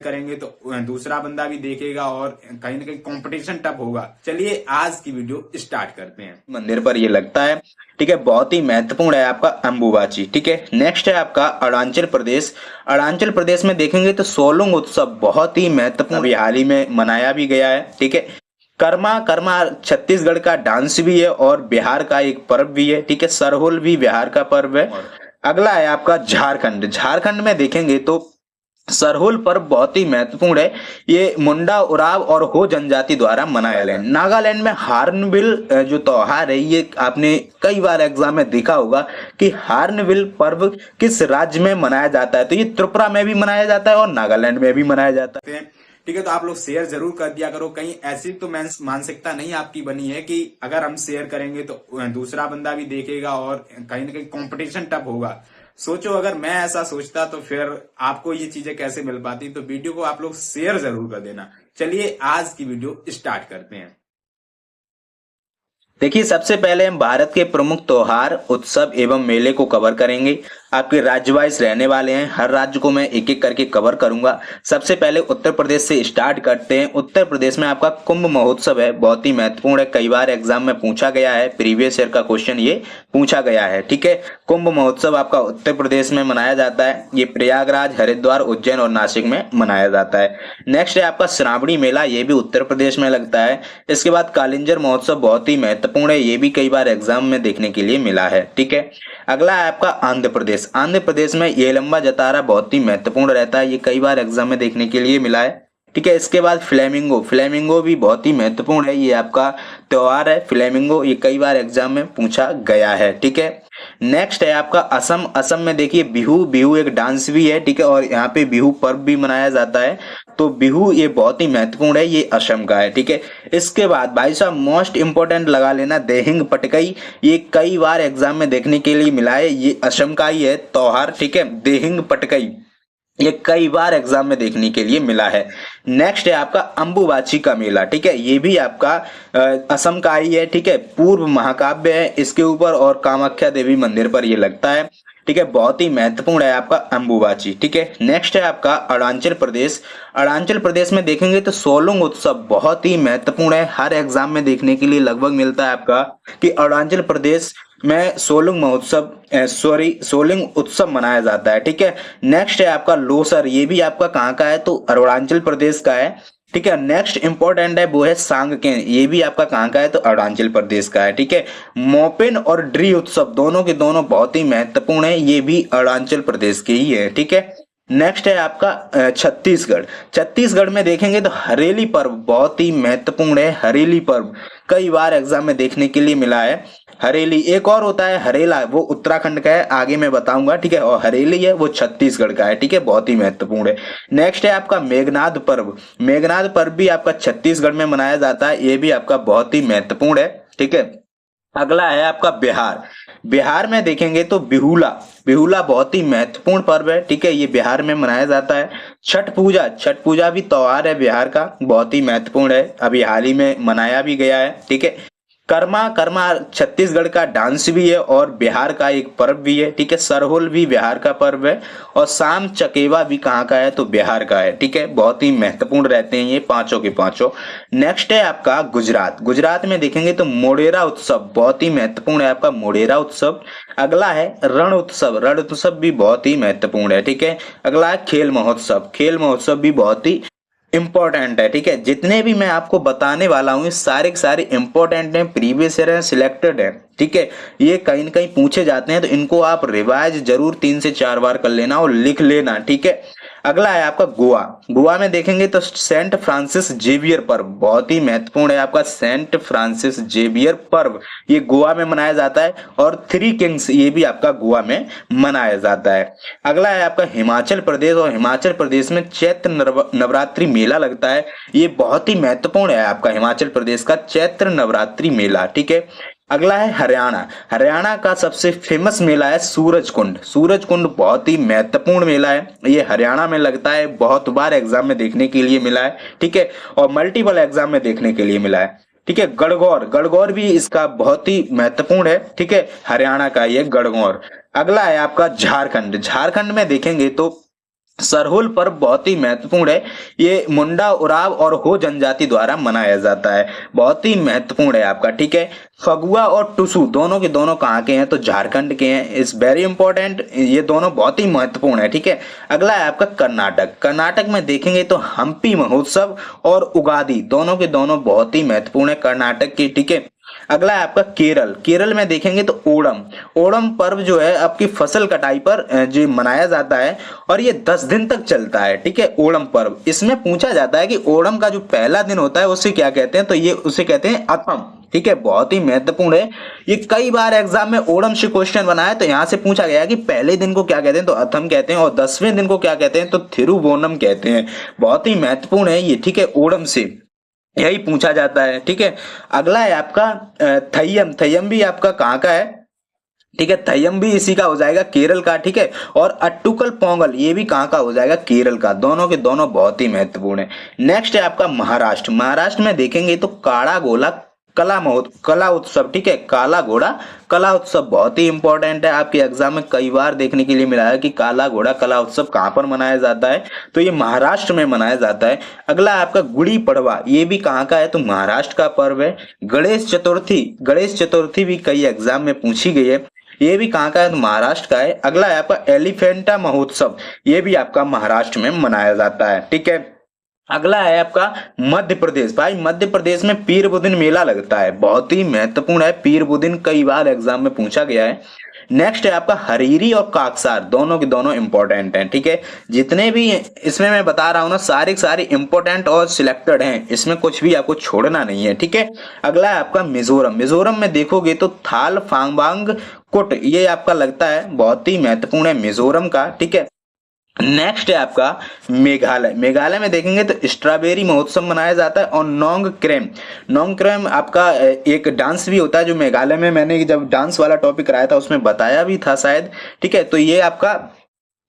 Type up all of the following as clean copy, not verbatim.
करेंगे तो दूसरा बंदा भी देखेगा और कहीं ना कहीं कंपटीशन टफ होगा। चलिए आज की वीडियो स्टार्ट करते हैं। मंदिर पर ये लगता है। ठीक है, बहुत ही महत्वपूर्ण है आपका अंबुबाची। ठीक है, नेक्स्ट है आपका अरुणाचल प्रदेश। अरुणाचल प्रदेश में देखेंगे तो सोलुंग उत्सव बहुत ही महत्वपूर्ण, अभी हाल ही में मनाया भी गया है। ठीक है, कर्मा कर्मा छत्तीसगढ़ का डांस भी है और बिहार का एक पर्व भी है। ठीक है, सरहुल भी बिहार का पर्व है। अगला है आपका झारखंड। झारखंड में देखेंगे तो सरहुल पर्व बहुत ही महत्वपूर्ण है। ये मुंडा उराव और हो जनजाति द्वारा मनाया जाता है। नागालैंड में हार्नबिल जो त्योहार है, ये आपने कई बार एग्जाम में देखा होगा कि हार्नबिल पर्व किस राज्य में मनाया जाता है। तो ये त्रिपुरा में भी मनाया जाता है और नागालैंड में भी मनाया जाता है। ठीक है, तो आप लोग शेयर जरूर कर दिया करो। कहीं ऐसी तो मानसिकता नहीं आपकी बनी है कि अगर हम शेयर करेंगे तो दूसरा बंदा भी देखेगा और कहीं ना कहीं कंपटीशन टफ होगा। सोचो अगर मैं ऐसा सोचता तो फिर आपको ये चीजें कैसे मिल पाती। तो वीडियो को आप लोग शेयर जरूर कर देना। चलिए आज की वीडियो स्टार्ट करते हैं। देखिए, सबसे पहले हम भारत के प्रमुख त्योहार, उत्सव एवं मेले को कवर करेंगे। आपके राज्य वाइज रहने वाले हैं, हर राज्य को मैं एक एक करके कवर करूंगा। सबसे पहले उत्तर प्रदेश से स्टार्ट करते हैं। उत्तर प्रदेश में आपका कुंभ महोत्सव है, बहुत ही महत्वपूर्ण है। कई बार एग्जाम में पूछा गया है, प्रीवियस ईयर का क्वेश्चन ये पूछा गया है। ठीक है, कुंभ महोत्सव आपका उत्तर प्रदेश में मनाया जाता है। ये प्रयागराज, हरिद्वार, उज्जैन और नासिक में मनाया जाता है। नेक्स्ट है आपका श्रावणी मेला, ये भी उत्तर प्रदेश में लगता है। इसके बाद कालिंजर महोत्सव बहुत ही महत्वपूर्ण है, ये भी कई बार एग्जाम में देखने के लिए मिला है। ठीक है, अगला है आपका आंध्र प्रदेश। आंध्र प्रदेश में ये लंबा जतारा बहुत ही महत्वपूर्ण रहता है, ये कई बार एग्जाम में देखने के लिए मिला है। ठीक है, इसके बाद फ्लेमिंगो। फ्लेमिंगो भी बहुत ही महत्वपूर्ण है, ये आपका त्योहार है फ्लेमिंगो, ये कई बार एग्जाम में पूछा गया है। ठीक है, नेक्स्ट है आपका असम। असम में देखिए बिहू। बिहू एक डांस भी है। ठीक है, और यहाँ पे बिहू पर्व भी मनाया जाता है। तो बिहू ये बहुत ही महत्वपूर्ण है, ये असम का है। ठीक है, इसके बाद भाई साहब मोस्ट इंपोर्टेंट लगा लेना, देहिंग पटकई। ये कई बार एग्जाम में देखने के लिए मिला है, ये असम का ही है त्योहार। ठीक है, देहिंग पटकई ये कई बार एग्जाम में देखने के लिए मिला है। नेक्स्ट है आपका अंबुबाची का मेला। ठीक है, ये भी आपका असम का ही है। ठीक है, पूर्व महाकाव्य है इसके ऊपर और कामाख्या देवी मंदिर पर ये लगता है। ठीक है, बहुत ही महत्वपूर्ण है आपका अंबुबाची। ठीक है, नेक्स्ट है आपका अरुणाचल प्रदेश। अरुणाचल प्रदेश में देखेंगे तो सोलुंग उत्सव बहुत ही महत्वपूर्ण है, हर एग्जाम में देखने के लिए लगभग मिलता है आपका कि अरुणाचल प्रदेश में सोलुंग उत्सव मनाया जाता है। ठीक है, नेक्स्ट है आपका लोसर। ये भी आपका कहाँ का है तो अरुणाचल प्रदेश का है। ठीक है, नेक्स्ट इंपॉर्टेंट है वो है सांगकेन। ये भी आपका कहाँ का है तो अरुणाचल प्रदेश का है। ठीक है, मोपिन और ड्री उत्सव दोनों के दोनों बहुत ही महत्वपूर्ण है, ये भी अरुणाचल प्रदेश के ही है। ठीक है, नेक्स्ट है आपका छत्तीसगढ़। छत्तीसगढ़ में देखेंगे तो हरेली पर्व बहुत ही महत्वपूर्ण है। हरेली पर्व कई बार एग्जाम में देखने के लिए मिला है। हरेली एक और होता है हरेला, वो उत्तराखंड का है, आगे मैं बताऊंगा। ठीक है, और हरेली है वो छत्तीसगढ़ का है। ठीक है, बहुत ही महत्वपूर्ण है। नेक्स्ट है आपका मेघनाद पर्व। मेघनाद पर्व भी आपका छत्तीसगढ़ में मनाया जाता है, ये भी आपका बहुत ही महत्वपूर्ण है। ठीक है, अगला है आपका बिहार। बिहार में देखेंगे तो बिहुला। बिहुला बहुत ही महत्वपूर्ण पर्व है। ठीक है, ये बिहार में मनाया जाता है। छठ पूजा। छठ पूजा भी त्योहार है बिहार का, बहुत ही महत्वपूर्ण है, अभी हाल ही में मनाया भी गया है। ठीक है, कर्मा कर्मा छत्तीसगढ़ का डांस भी है और बिहार का एक पर्व भी है। ठीक है, सरहुल भी बिहार का पर्व है और शाम चकेवा भी कहाँ का है तो बिहार का है। ठीक है, बहुत ही महत्वपूर्ण रहते हैं ये पांचों के पांचों। नेक्स्ट है आपका गुजरात। गुजरात में देखेंगे तो मोढेरा उत्सव बहुत ही महत्वपूर्ण है आपका मोढेरा उत्सव। अगला है रण उत्सव। रण उत्सव भी बहुत ही महत्वपूर्ण है। ठीक है, अगला है खेल महोत्सव। खेल महोत्सव भी बहुत ही इंपॉर्टेंट है। ठीक है, जितने भी मैं आपको बताने वाला हूँ सारे के सारे इंपॉर्टेंट हैं, प्रीवियस ईयर है, सिलेक्टेड है। ठीक है, ये कहीं न कहीं पूछे जाते हैं तो इनको आप रिवाइज जरूर 3 से 4 बार कर लेना और लिख लेना। ठीक है, अगला है आपका गोवा। गोवा में देखेंगे तो सेंट फ्रांसिस जेवियर पर्व बहुत ही महत्वपूर्ण है आपका सेंट फ्रांसिस जेवियर पर्व, ये गोवा में मनाया जाता है। और थ्री किंग्स ये भी आपका गोवा में मनाया जाता है। अगला है आपका हिमाचल प्रदेश। और हिमाचल प्रदेश में चैत्र नवरात्रि मेला लगता है, ये बहुत ही महत्वपूर्ण है आपका हिमाचल प्रदेश का चैत्र नवरात्रि मेला। ठीक है, अगला है हरियाणा। हरियाणा का सबसे फेमस मेला है सूरज कुंड। सूरज कुंड बहुत ही महत्वपूर्ण मेला है, ये हरियाणा में लगता है, बहुत बार एग्जाम में देखने के लिए मिला है। ठीक है, और मल्टीपल एग्जाम में देखने के लिए मिला है। ठीक है, गणगौर। गणगौर भी इसका बहुत ही महत्वपूर्ण है। ठीक है, हरियाणा का ये गणगौर। अगला है आपका झारखंड। झारखंड में देखेंगे तो सरहुल पर्व बहुत ही महत्वपूर्ण है। ये मुंडा उराव और हो जनजाति द्वारा मनाया जाता है, बहुत ही महत्वपूर्ण है आपका, ठीक है। फगुआ और टुसु दोनों के दोनों कहाँ के हैं, तो झारखंड के हैं, इज वेरी इंपॉर्टेंट, ये दोनों बहुत ही महत्वपूर्ण है, ठीक है। अगला है आपका कर्नाटक। कर्नाटक में देखेंगे तो हम्पी महोत्सव और उगादी दोनों के दोनों बहुत ही महत्वपूर्ण है कर्नाटक की, ठीक है। अगला है आपका केरल। केरल में देखेंगे तो ओणम। ओणम पर्व जो है आपकी फसल कटाई पर जो मनाया जाता है और ये 10 दिन तक चलता है, ठीक है। ओणम पर्व, इसमें पूछा जाता है कि ओणम का जो पहला दिन होता है उसे क्या कहते हैं, तो ये उसे कहते हैं अथम, ठीक है। बहुत ही महत्वपूर्ण है, ये कई बार एग्जाम में ओणम से क्वेश्चन बना है, तो यहां से पूछा गया कि पहले दिन को क्या कहते हैं, तो अथम कहते हैं, और 10वें दिन को क्या कहते हैं, तो थिरुवोणम कहते हैं। बहुत ही महत्वपूर्ण है ये, ठीक है। ओणम से यही पूछा जाता है, ठीक है। अगला है आपका थय्यम। थय्यम भी आपका कहाँ का है, ठीक है। थय्यम भी इसी का हो जाएगा, केरल का, ठीक है। और अट्टुकल पोंगल ये भी कहाँ का हो जाएगा, केरल का। दोनों के दोनों बहुत ही महत्वपूर्ण है। नेक्स्ट है आपका महाराष्ट्र। महाराष्ट्र में देखेंगे तो काड़ा गोला कला उत्सव, ठीक है। काला घोड़ा कला उत्सव बहुत ही इंपॉर्टेंट है, आपके एग्जाम में कई बार देखने के लिए मिला है कि काला घोड़ा कला उत्सव कहाँ पर मनाया जाता है, तो ये महाराष्ट्र में मनाया जाता है। अगला आपका गुड़ी पड़वा, ये भी कहाँ का है, तो महाराष्ट्र का पर्व है। गणेश चतुर्थी, गणेश चतुर्थी भी कई एग्जाम में पूछी गई है, ये भी कहाँ का है, तो महाराष्ट्र का है। अगला है आपका एलिफेंटा महोत्सव, ये भी आपका महाराष्ट्र में मनाया जाता है, ठीक है। अगला है आपका मध्य प्रदेश। भाई मध्य प्रदेश में पीर बुदिन मेला लगता है, बहुत ही महत्वपूर्ण है। पीर बुदिन कई बार एग्जाम में पूछा गया है। नेक्स्ट है आपका हरीरी और काकसार, दोनों के दोनों इंपॉर्टेंट हैं, ठीक है। जितने भी इसमें मैं बता रहा हूं ना, सारे सारे इंपॉर्टेंट और सिलेक्टेड हैं, इसमें कुछ भी आपको छोड़ना नहीं है, ठीक है। अगला है आपका मिजोरम। मिजोरम में देखोगे तो थाल फांगबांग कुट, ये आपका लगता है, बहुत ही महत्वपूर्ण है मिजोरम का, ठीक है। नेक्स्ट है आपका मेघालय। मेघालय में देखेंगे तो स्ट्रॉबेरी महोत्सव मनाया जाता है और नोंग क्रेम। नोंग क्रेम आपका एक डांस भी होता है जो मेघालय में, मैंने जब डांस वाला टॉपिक कराया था उसमें बताया भी था शायद, ठीक है। तो ये आपका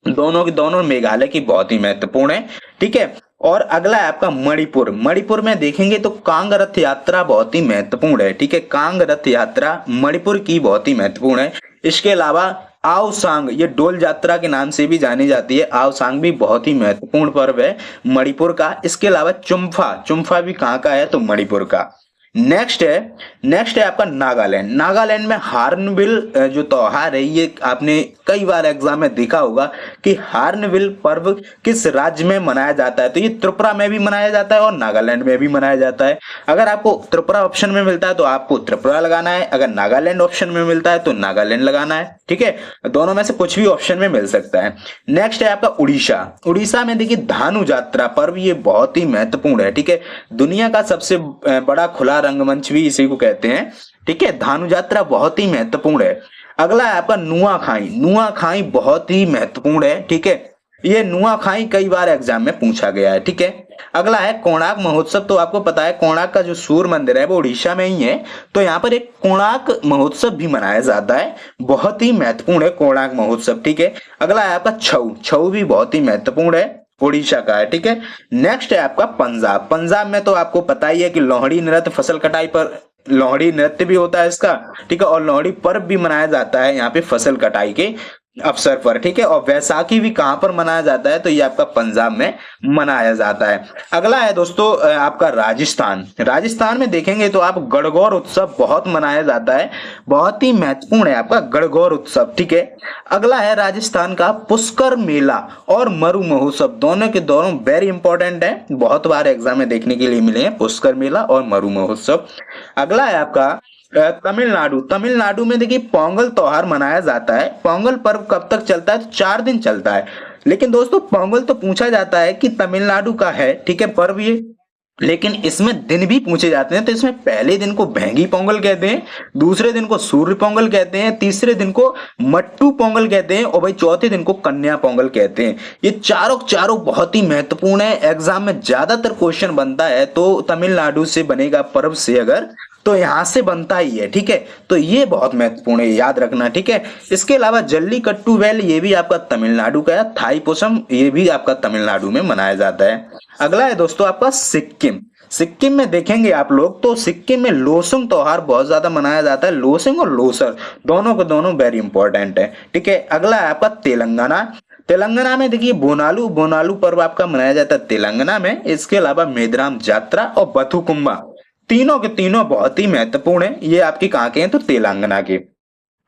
दोनों के दोनों मेघालय की बहुत ही महत्वपूर्ण है, ठीक है। और अगला है आपका मणिपुर। मणिपुर में देखेंगे तो कांग रथ यात्रा बहुत ही महत्वपूर्ण है, ठीक है। कांग रथ यात्रा मणिपुर की बहुत ही महत्वपूर्ण है। इसके अलावा आओ सांग, ये डोल यात्रा के नाम से भी जानी जाती है। आओ सांग भी बहुत ही महत्वपूर्ण पर्व है मणिपुर का। इसके अलावा चुम्फा, चुम्फा भी कहाँ का है, तो मणिपुर का। नेक्स्ट है आपका नागालैंड। नागालैंड में हार्नबिल जो त्योहार है, ये आपने कई बार एग्जाम में देखा होगा कि हार्नबिल पर्व किस राज्य में मनाया जाता है, तो ये त्रिपुरा में भी मनाया जाता है और नागालैंड में भी मनाया जाता है। अगर आपको त्रिपुरा ऑप्शन में मिलता है तो आपको त्रिपुरा लगाना है, अगर नागालैंड ऑप्शन में मिलता है तो नागालैंड लगाना है, ठीक है। दोनों में से कुछ भी ऑप्शन में मिल सकता है। नेक्स्ट है आपका उड़ीसा। उड़ीसा में देखिए धानु यात्रा पर्व, ये बहुत ही महत्वपूर्ण है, ठीक है। दुनिया का सबसे बड़ा खुला रंगमंच भी इसी को कहते हैं, ठीक है। धानु यात्रा बहुत ही महत्वपूर्ण है। अगला है आपका नुआखाई। नुआखाई बहुत ही महत्वपूर्ण है, ठीक है। ये नुआखाई कई बार एग्जाम में पूछा गया है, ठीक है। अगला है कोणार्क महोत्सव। तो आपको पता है कोणार्क का जो सूर्य मंदिर है वो उड़ीसा में ही है, तो यहाँ पर एक कोणार्क महोत्सव भी मनाया जाता है, बहुत ही महत्वपूर्ण है कोणार्क महोत्सव, ठीक है। अगला है आपका छऊ। छऊ भी बहुत ही महत्वपूर्ण है, उड़ीसा का है, ठीक है। नेक्स्ट है आपका पंजाब। पंजाब में तो आपको पता ही है कि लोहड़ी नृत्य, फसल कटाई पर लोहड़ी नृत्य भी होता है इसका, ठीक है। और लोहड़ी पर्व भी मनाया जाता है यहाँ पे फसल कटाई के अवसर पर, ठीक है। और वैसाखी भी कहां पर मनाया जाता है, तो ये आपका पंजाब में मनाया जाता है। अगला है दोस्तों आपका राजस्थान। राजस्थान में देखेंगे तो आप गणगौर उत्सव बहुत मनाया जाता है, बहुत ही महत्वपूर्ण है आपका गणगौर उत्सव, ठीक है। अगला है राजस्थान का पुष्कर मेला और मरु महोत्सव, दोनों के दोनों वेरी इंपॉर्टेंट है, बहुत बार एग्जाम में देखने के लिए मिले हैं, पुष्कर मेला और मरु महोत्सव। अगला है आपका तमिलनाडु। तमिलनाडु में देखिए पोंगल त्योहार मनाया जाता है। पोंगल पर्व कब तक चलता है, तो 4 दिन चलता है। लेकिन दोस्तों पोंगल तो पूछा जाता है कि तमिलनाडु का है, ठीक है, पर्व ये, लेकिन इसमें दिन भी पूछे जाते हैं। तो इसमें पहले दिन को भेंगी पोंगल कहते हैं, दूसरे दिन को सूर्य पोंगल कहते हैं, तीसरे दिन को मट्टू पोंगल कहते हैं और भाई चौथे दिन को कन्या पोंगल कहते हैं। ये चारों बहुत ही महत्वपूर्ण है, एग्जाम में ज्यादातर क्वेश्चन बनता है तो तमिलनाडु से बनेगा पर्व से, अगर तो यहां से बनता ही है, ठीक है। तो ये बहुत महत्वपूर्ण है, याद रखना, ठीक है। इसके अलावा जल्लीकट्टू वैल, ये भी आपका तमिलनाडु का है। थाईपुसम, ये भी आपका तमिलनाडु में मनाया जाता है। अगला है दोस्तों आपका सिक्किम। सिक्किम में देखेंगे आप लोग तो सिक्किम में लोसुंग त्योहार बहुत ज्यादा मनाया जाता है। लोसुंग और लोसर दोनों के दोनों वेरी इंपॉर्टेंट है, ठीक है। अगला है आपका तेलंगाना। तेलंगाना में देखिए बोनालू बोनालू पर्व आपका मनाया जाता है तेलंगाना में। इसके अलावा मेदराम जात्रा और बथुकुम्मा, तीनों के तीनों बहुत ही महत्वपूर्ण है। ये आपकी कहाँ के हैं? तो तेलंगाना के।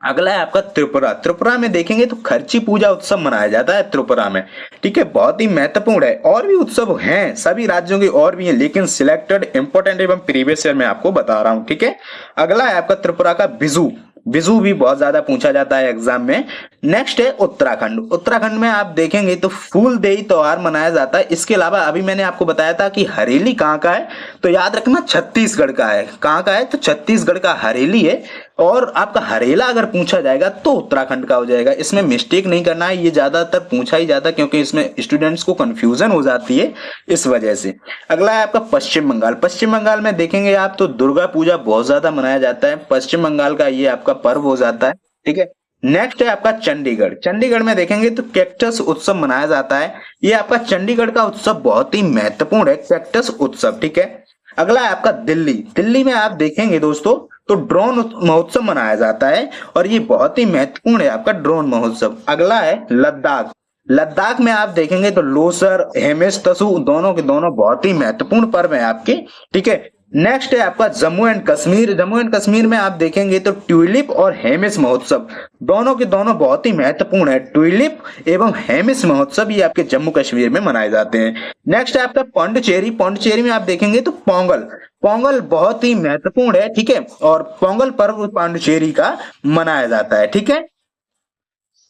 अगला है आपका त्रिपुरा। त्रिपुरा में देखेंगे तो खर्ची पूजा उत्सव मनाया जाता है त्रिपुरा में, ठीक है, बहुत ही महत्वपूर्ण है। और भी उत्सव हैं सभी राज्यों के, और भी हैं, लेकिन सिलेक्टेड इंपॉर्टेंट एवं प्रीवियस ईयर में आपको बता रहा हूं, ठीक है। अगला है आपका त्रिपुरा का बिजू। बिजू भी बहुत ज्यादा पूछा जाता है एग्जाम में। नेक्स्ट है उत्तराखंड। उत्तराखंड में आप देखेंगे तो फूल देई त्योहार मनाया जाता है। इसके अलावा अभी मैंने आपको बताया था कि हरेली कहाँ का है, तो याद रखना छत्तीसगढ़ का है। कहाँ का है? तो छत्तीसगढ़ का हरेली है। और आपका हरेला अगर पूछा जाएगा तो उत्तराखंड का हो जाएगा। इसमें मिस्टेक नहीं करना है, ये ज्यादातर पूछा ही जाता है क्योंकि इसमें स्टूडेंट्स को कंफ्यूजन हो जाती है इस वजह से। अगला है आपका पश्चिम बंगाल। पश्चिम बंगाल में देखेंगे आप तो दुर्गा पूजा बहुत ज्यादा मनाया जाता है। पश्चिम बंगाल का ये आपका पर्व हो जाता है, ठीक है। नेक्स्ट है आपका चंडीगढ़। चंडीगढ़ में देखेंगे तो कैक्टस उत्सव मनाया जाता है। ये आपका चंडीगढ़ का उत्सव बहुत ही महत्वपूर्ण है, कैक्टस उत्सव, ठीक है। अगला है आपका दिल्ली। दिल्ली में आप देखेंगे दोस्तों तो ड्रोन महोत्सव मनाया जाता है और ये बहुत ही महत्वपूर्ण है आपका ड्रोन महोत्सव। अगला है लद्दाख। लद्दाख में आप देखेंगे तो लोसर, हेमिस तसु, दोनों के दोनों बहुत ही महत्वपूर्ण पर्व है आपके, ठीक है। नेक्स्ट है आपका जम्मू एंड कश्मीर। जम्मू एंड कश्मीर में आप देखेंगे तो ट्यूलिप और हेमिस महोत्सव, दोनों के दोनों बहुत ही महत्वपूर्ण है। ट्यूलिप एवं हेमिस महोत्सव ये आपके जम्मू कश्मीर में मनाए जाते हैं। नेक्स्ट है आपका पौंडचेरी। पौंडचेरी में आप देखेंगे तो पोंगल। पोंगल बहुत ही महत्वपूर्ण है, ठीक है, और पोंगल पर्व पांडिचेरी का मनाया जाता है, ठीक है।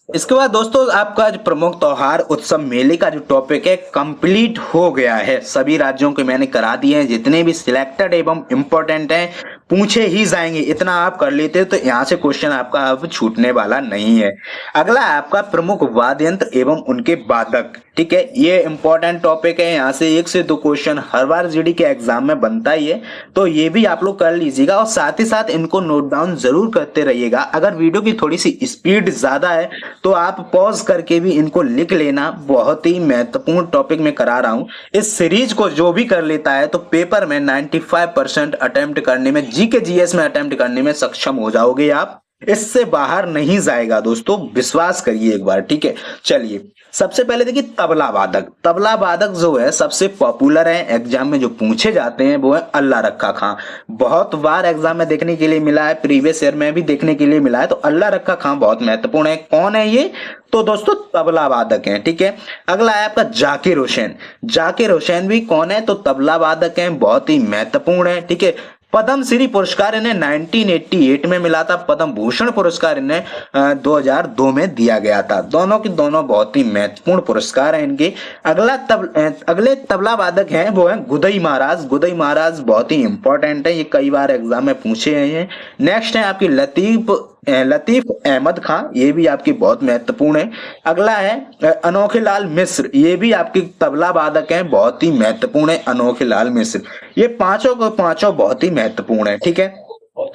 इसके बाद दोस्तों आपका जो प्रमुख त्योहार उत्सव मेले का जो टॉपिक है कंप्लीट हो गया है। सभी राज्यों के मैंने करा दिए हैं, जितने भी सिलेक्टेड एवं इंपॉर्टेंट हैं पूछे ही जाएंगे। इतना आप कर लेते तो यहाँ से क्वेश्चन आपका अब छूटने वाला नहीं है। अगला आपका प्रमुख वाद्य यंत्र एवं उनके वादक, ठीक है, ये इंपॉर्टेंट टॉपिक है। यहाँ से 1 से 2 क्वेश्चन हर बार जीडी के एग्जाम में बनता ही है, तो ये भी आप लोग कर लीजिएगा और साथ ही साथ इनको नोट डाउन जरूर करते रहिएगा। अगर वीडियो की थोड़ी सी स्पीड ज्यादा है तो आप पॉज करके भी इनको लिख लेना। बहुत ही महत्वपूर्ण टॉपिक में करा रहा हूं। इस सीरीज को जो भी कर लेता है तो पेपर में 95% अटेम्प्ट करने में, जीके जीएस में अटेम्प्ट करने में सक्षम हो जाओगे आप। इससे बाहर नहीं जाएगा दोस्तों, विश्वास करिए एक बार, ठीक है। चलिए सबसे पहले देखिए तबला वादक। तबला वादक जो है सबसे पॉपुलर है, एग्जाम में जो पूछे जाते हैं वो है अल्लाह रखा खां। बहुत बार एग्जाम में देखने के लिए मिला है, प्रीवियस ईयर में भी देखने के लिए मिला है। तो अल्लाह रखा खां बहुत महत्वपूर्ण है। कौन है ये? तो दोस्तों तबला वादक हैं, ठीक है। अगला है आपका जाकिर हुसैन। जाकिर हुसैन भी कौन है? तो तबला वादक हैं, बहुत ही महत्वपूर्ण है, ठीक है। पद्म श्री पुरस्कार इन्हें 1988 में मिला था। पद्म भूषण पुरस्कार इन्हें 2002 में दिया गया था। दोनों की दोनों बहुत ही महत्वपूर्ण पुरस्कार हैं इनके। अगले तबला वादक हैं वो हैं गुदई महाराज। गुदई महाराज बहुत ही इंपॉर्टेंट है, ये कई बार एग्जाम में पूछे गए हैं। नेक्स्ट है आपकी लतीफ अहमद खां, ये भी आपकी बहुत महत्वपूर्ण है। अगला है अनोखे लाल मिश्र, ये भी आपके तबला वादक हैं, बहुत ही महत्वपूर्ण है अनोखे लाल मिश्र। ये पांचों को पांचों बहुत ही महत्वपूर्ण है, ठीक है।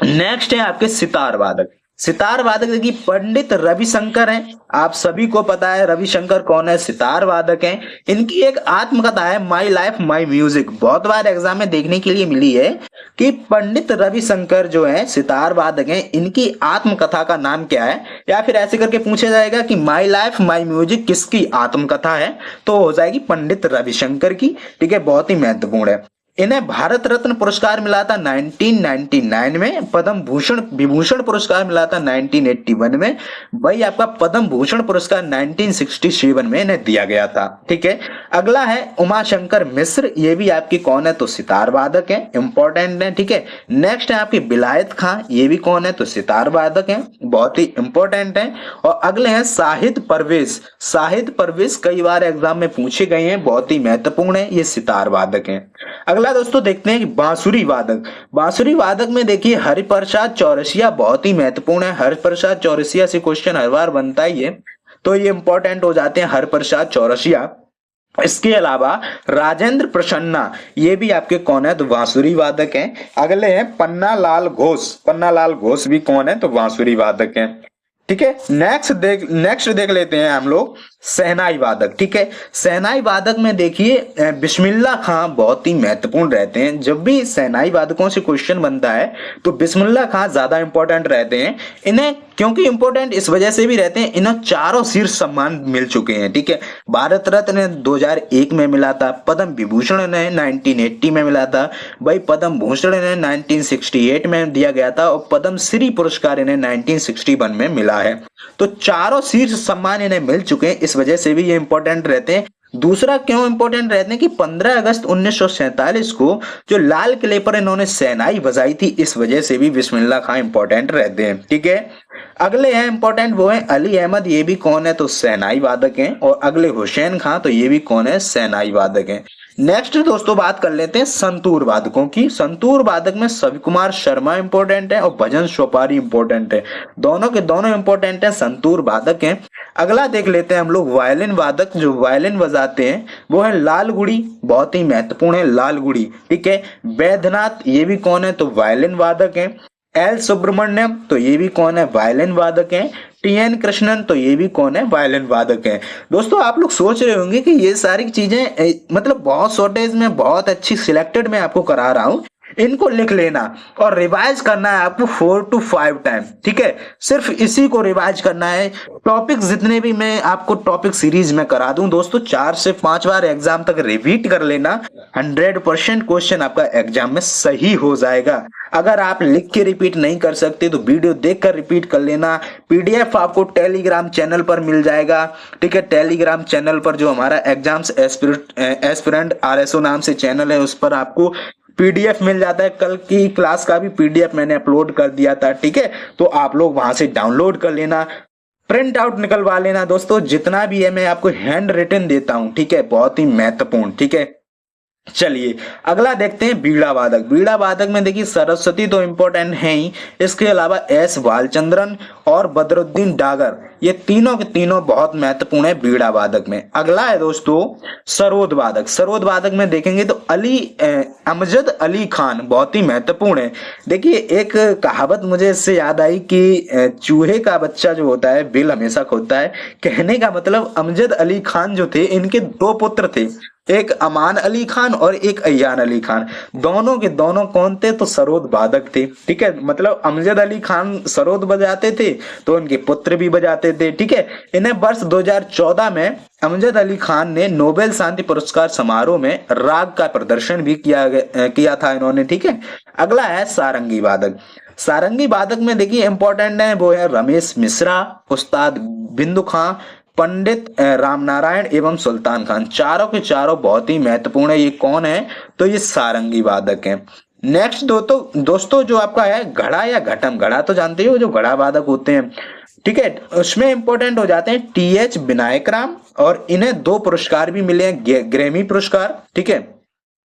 नेक्स्ट है आपके सितार वादक। सितार वादक देखिए पंडित रविशंकर हैं। आप सभी को पता है रविशंकर कौन है, सितार वादक हैं। इनकी एक आत्मकथा है माई लाइफ माई म्यूजिक, बहुत बार एग्जाम में देखने के लिए मिली है कि पंडित रविशंकर जो है सितार वादक हैं, इनकी आत्मकथा का नाम क्या है, या फिर ऐसे करके पूछा जाएगा कि माई लाइफ माई म्यूजिक किसकी आत्मकथा है, तो हो जाएगी पंडित रविशंकर की, ठीक है। बहुत ही महत्वपूर्ण है। इन्हें भारत रत्न पुरस्कार मिला था 1999 में। पद्म भूषण विभूषण पुरस्कार मिला था 1981 में। वही आपका पद्म भूषण पुरस्कार 1967 में इन्हें दिया गया था, ठीक है। अगला है उमाशंकर मिश्र, ये भी आपकी कौन है? तो सितार वादक है, इंपॉर्टेंट है, ठीक है। नेक्स्ट है आपकी बिलायत खां, ये भी कौन है? तो सितार वादक है, बहुत ही इंपॉर्टेंट है। और अगले हैं शाहिद परवेज। शाहिद परवेज कई बार एग्जाम में पूछे गए हैं, बहुत ही महत्वपूर्ण है, ये सितार वादक है। अगला दोस्तों देखते हैं कि बांसुरी वादक। बांसुरी वादक में देखिए हरिप्रसाद चौरसिया बहुत ही महत्वपूर्ण है। हरिप्रसाद चौरसिया से क्वेश्चन हर बार बनता ही है, तो ये इंपॉर्टेंट हो जाते हैं हरिप्रसाद चौरसिया। इसके अलावा राजेंद्र प्रसन्ना, ये भी आपके कौन है? तो बांसुरी वादक हैं। अगले हैं पन्ना लाल घोष। पन्ना लाल घोष भी कौन है? तो बांसुरी वादक हैं, ठीक है। नेक्स्ट देख लेते हैं हम लोग शहनाई वादक, ठीक है। शहनाई वादक में देखिए बिस्मिल्लाह खां बहुत ही महत्वपूर्ण रहते हैं। जब भी शहनाई वादकों से क्वेश्चन बनता है तो बिस्मिल्लाह खां ज्यादा इंपॉर्टेंट रहते हैं। इन्हें क्योंकि इंपॉर्टेंट इस वजह से भी रहते हैं, इन्हें चारों शीर्ष सम्मान मिल चुके हैं, ठीक है। भारत रत्न 2001 में मिला था, पद्म विभूषण ने 1980 में मिला था, भाई पद्म भूषण ने 1968 में दिया गया था और पद्म श्री पुरस्कार इन्हें 1961 में मिला है। तो चारों शीर्ष सम्मान इन्हें मिल चुके हैं, इस वजह से भी ये इंपॉर्टेंट रहते हैं। दूसरा क्यों इंपॉर्टेंट रहते हैं कि 15 अगस्त 1947 को जो लाल किले पर इन्होंने शहनाई बजाई थी, इस वजह से भी बिस्मिल्लाह खां इंपॉर्टेंट रहते हैं, ठीक है। अगले हैं इंपॉर्टेंट, वो है अली अहमद, ये भी कौन है तो शहनाई वादक हैं। और अगले हुसैन खां, तो ये भी कौन है, शहनाई वादक हैं। नेक्स्ट दोस्तों बात कर लेते हैं संतूर वादकों की। संतूर वादक में सवि कुमार शर्मा इंपॉर्टेंट है और भजन सोपारी इंपॉर्टेंट है, दोनों के दोनों इंपॉर्टेंट है, संतूर वादक हैं। अगला देख लेते हैं हम लोग वायलिन वादक, जो वायलिन बजाते हैं वो है लालगुड़ी, बहुत ही महत्वपूर्ण है लालगुड़ी, ठीक है। वैद्यनाथ, ये भी कौन है तो वायलिन वादक है। एल सुब्रमण्यम, तो ये भी कौन है, वायलिन वादक है। टीएन कृष्णन, तो ये भी कौन है, वायलिन वादक है। दोस्तों आप लोग सोच रहे होंगे कि ये सारी चीजें मतलब बहुत शॉर्टेज में, बहुत अच्छी सिलेक्टेड में आपको करा रहा हूं, इनको लिख लेना और रिवाइज करना है आपको 4 to 5 टाइम, ठीक है। सिर्फ इसी को रिवाइज करना है। टॉपिक जितने भी मैं आपको टॉपिक सीरीज में करा दूं दोस्तों, 4 से 5 बार एग्जाम तक रिपीट कर लेना, 100% क्वेश्चन आपका एग्जाम में सही हो जाएगा। अगर आप लिख के रिपीट नहीं कर सकते तो वीडियो देखकर रिपीट कर लेना। पीडीएफ आपको टेलीग्राम चैनल पर मिल जाएगा, ठीक है। टेलीग्राम चैनल पर जो हमारा एग्जाम्स एस्पिरेंट आरएसओ नाम से चैनल है, उस पर आपको पीडीएफ मिल जाता है। कल की क्लास का भी पीडीएफ मैंने अपलोड कर दिया था, ठीक है। तो आप लोग वहां से डाउनलोड कर लेना, प्रिंट आउट निकलवा लेना दोस्तों। जितना भी है मैं आपको हैंड रिटन देता हूं, ठीक है, बहुत ही महत्वपूर्ण, ठीक है। चलिए अगला देखते हैं बीड़ा वादक। बीड़ा वादक में देखिए सरस्वती तो इंपॉर्टेंट है ही, इसके अलावा एस बालचंद्रन और बदरुद्दीन डागर, ये तीनों के तीनों बहुत महत्वपूर्ण है बीड़ा वादक में। अगला है दोस्तों सरोद वादक। सरोद वादक में देखेंगे तो अमजद अली खान बहुत ही महत्वपूर्ण है। देखिए एक कहावत मुझे इससे याद आई कि चूहे का बच्चा जो होता है बिल हमेशा खोदता है। कहने का मतलब अमजद अली खान जो थे, इनके 2 पुत्र थे, एक अमान अली खान और एक अय्यान अली खान। दोनों के दोनों कौन थे तो सरोद वादक थे, ठीक है। मतलब अमजद अली खान सरोद बजाते थे तो उनके पुत्र भी बजाते थे, ठीक है। इन्हें वर्ष 2014 में अमजद अली खान ने नोबेल शांति पुरस्कार समारोह में राग का प्रदर्शन भी किया था इन्होंने, ठीक है। अगला है सारंगी वादक। सारंगी वादक में देखिए इंपॉर्टेंट है, वो है रमेश मिश्रा, उस्ताद बिंदु खां, पंडित रामनारायण एवं सुल्तान खान। चारों के चारों बहुत ही महत्वपूर्ण है। ये कौन है तो ये सारंगी वादक है। नेक्स्ट दोस्तों जो आपका है घड़ा या घटम। घड़ा तो जानते हो जो घड़ा वादक होते हैं, ठीक है। उसमें इंपॉर्टेंट हो जाते हैं टीएच विनायक राम, और इन्हें 2 पुरस्कार भी मिले हैं, ग्रैमी पुरस्कार, ठीक है।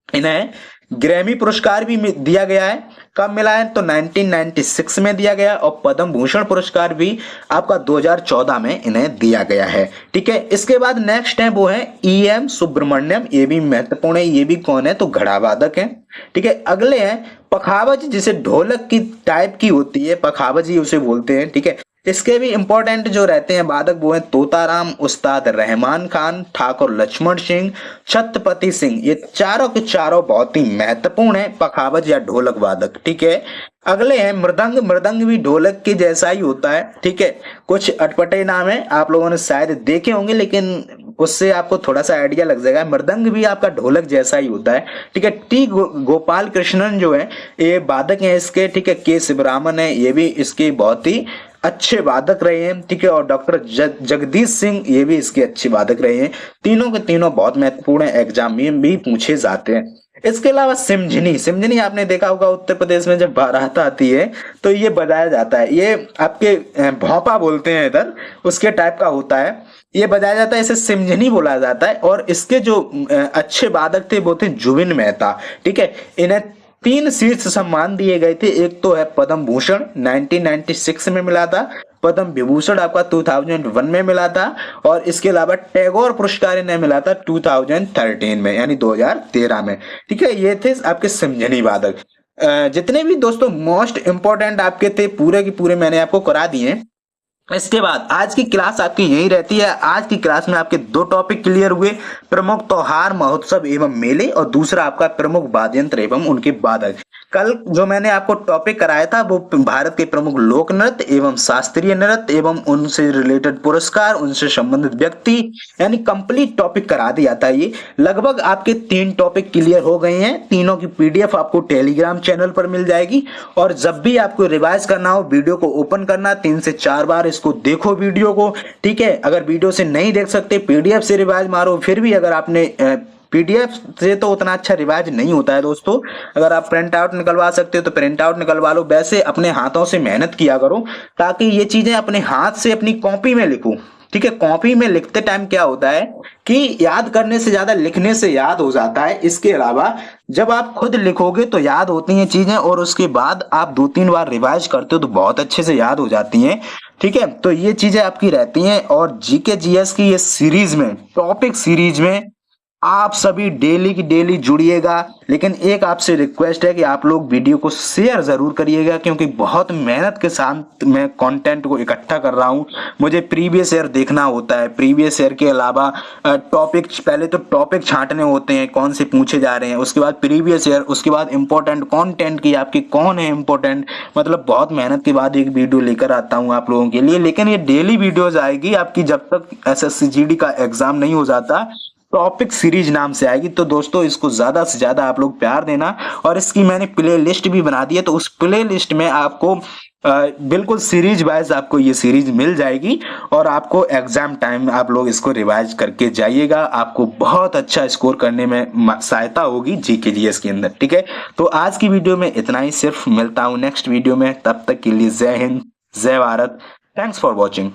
इन्हें ग्रैमी पुरस्कार भी दिया गया है। कब मिला है तो 1996 में दिया गया, और पद्म भूषण पुरस्कार भी आपका 2014 में इन्हें दिया गया है, ठीक है। इसके बाद नेक्स्ट है वो है EM सुब्रमण्यम, ये भी महत्वपूर्ण है। ये भी कौन है तो घड़ा वादक है, ठीक है। अगले हैं पखावज, जिसे ढोलक की टाइप की होती है, पखावज ही उसे बोलते हैं, ठीक है। इसके भी इंपॉर्टेंट जो रहते हैं वादक वो है तोताराम, उस्ताद रहमान खान, ठाकुर लक्ष्मण सिंह, छत्रपति सिंह। ये चारों के चारों बहुत ही महत्वपूर्ण है पखावज या ढोलक वादक, ठीक है। अगले हैं मृदंग। मृदंग भी ढोलक के जैसा ही होता है, ठीक है। कुछ अटपटे नाम है, आप लोगों ने शायद देखे होंगे, लेकिन उससे आपको थोड़ा सा आइडिया लग जाएगा। मृदंग भी आपका ढोलक जैसा ही होता है, ठीक है। गोपाल कृष्णन जो है ये वादक है इसके, ठीक है। के शिवरामन है, ये भी इसके बहुत ही अच्छे वादक रहे हैं, ठीक है। और डॉक्टर जगदीश सिंह, ये भी इसके अच्छे वादक रहे हैं। तीनों के तीनों बहुत महत्वपूर्ण है, एग्जाम में भी पूछे जाते हैं। इसके अलावा सिमझनी। सिमझनी आपने देखा होगा उत्तर प्रदेश में जब बारात आती है तो ये बजाया जाता है। ये आपके भोंपा बोलते हैं इधर, उसके टाइप का होता है, ये बजाया जाता है, इसे सिमझनी बोला जाता है। और इसके जो अच्छे वादक थे वो थे जुबिन मेहता, ठीक है। इन्हें 3 शीर्ष सम्मान दिए गए थे। एक तो है पद्म भूषण 1996 में मिला था, पद्म विभूषण आपका 2001 में मिला था, और इसके अलावा टैगोर पुरस्कार इन्हें मिला था 2013 में, यानी 2013 में, ठीक है। ये थे आपके सिमझनी वादक। जितने भी दोस्तों मोस्ट इंपोर्टेंट आपके थे पूरे के पूरे मैंने आपको करा दिए। इसके बाद आज की क्लास आपकी यही रहती है। आज की क्लास में आपके 2 टॉपिक क्लियर हुए, प्रमुख त्योहार महोत्सव एवं मेले, और दूसरा आपका प्रमुख वाद्य यंत्र एवं उनके वादक। कल जो मैंने आपको टॉपिक कराया था वो भारत के प्रमुख लोक नृत्य एवं शास्त्रीय नृत्य एवं उनसे रिलेटेड पुरस्कार, उनसे संबंधित व्यक्ति, यानी कंप्लीट टॉपिक करा दिया था। ये लगभग आपके 3 टॉपिक क्लियर हो गए हैं। तीनों की पीडीएफ आपको टेलीग्राम चैनल पर मिल जाएगी, और जब भी आपको रिवाइज करना हो वीडियो को ओपन करना, 3 से 4 बार इसको देखो वीडियो को, ठीक है। अगर वीडियो से नहीं देख सकते पीडीएफ से रिवाइज मारो, फिर भी अगर आपने पीडीएफ से तो उतना अच्छा रिवाइज नहीं होता है दोस्तों। अगर आप प्रिंट आउट निकलवा सकते हो तो प्रिंट आउट निकलवा लो। वैसे अपने हाथों से मेहनत किया करो, ताकि ये चीजें अपने हाथ से अपनी कॉपी में लिखो, ठीक है। कॉपी में लिखते टाइम क्या होता है कि याद करने से ज्यादा लिखने से याद हो जाता है। इसके अलावा जब आप खुद लिखोगे तो याद होती हैं चीजें, और उसके बाद आप 2-3 बार रिवाइज करते हो तो बहुत अच्छे से याद हो जाती हैं, ठीक है। तो ये चीजें आपकी रहती हैं। और जीके जीएस की ये सीरीज में, टॉपिक सीरीज में आप सभी डेली की डेली जुड़िएगा। लेकिन एक आपसे रिक्वेस्ट है कि आप लोग वीडियो को शेयर जरूर करिएगा, क्योंकि बहुत मेहनत के साथ मैं कंटेंट को इकट्ठा कर रहा हूं। मुझे प्रीवियस ईयर देखना होता है, प्रीवियस ईयर के अलावा टॉपिक, पहले तो टॉपिक छांटने होते हैं कौन से पूछे जा रहे हैं, उसके बाद प्रीवियस ईयर, उसके बाद इंपॉर्टेंट कंटेंट की आपकी कौन है इंपॉर्टेंट। मतलब बहुत मेहनत के बाद एक वीडियो लेकर आता हूं आप लोगों के लिए। लेकिन ये डेली वीडियोज आएगी आपकी जब तक एसएससी जीडी का एग्जाम नहीं हो जाता। टॉपिक सीरीज नाम से आएगी। तो दोस्तों इसको ज्यादा से ज्यादा आप लोग प्यार देना, और इसकी मैंने प्ले लिस्ट भी बना दी है। तो उस प्ले लिस्ट में आपको बिल्कुल सीरीज वाइज आपको ये सीरीज मिल जाएगी, और आपको एग्जाम टाइम आप लोग इसको रिवाइज करके जाइएगा। आपको बहुत अच्छा स्कोर करने में सहायता होगी जीके जीएस के अंदर, ठीक है। तो आज की वीडियो में इतना ही, सिर्फ मिलता हूं नेक्स्ट वीडियो में। तब तक के लिए जय हिंद, जय भारत। Thanks for watching.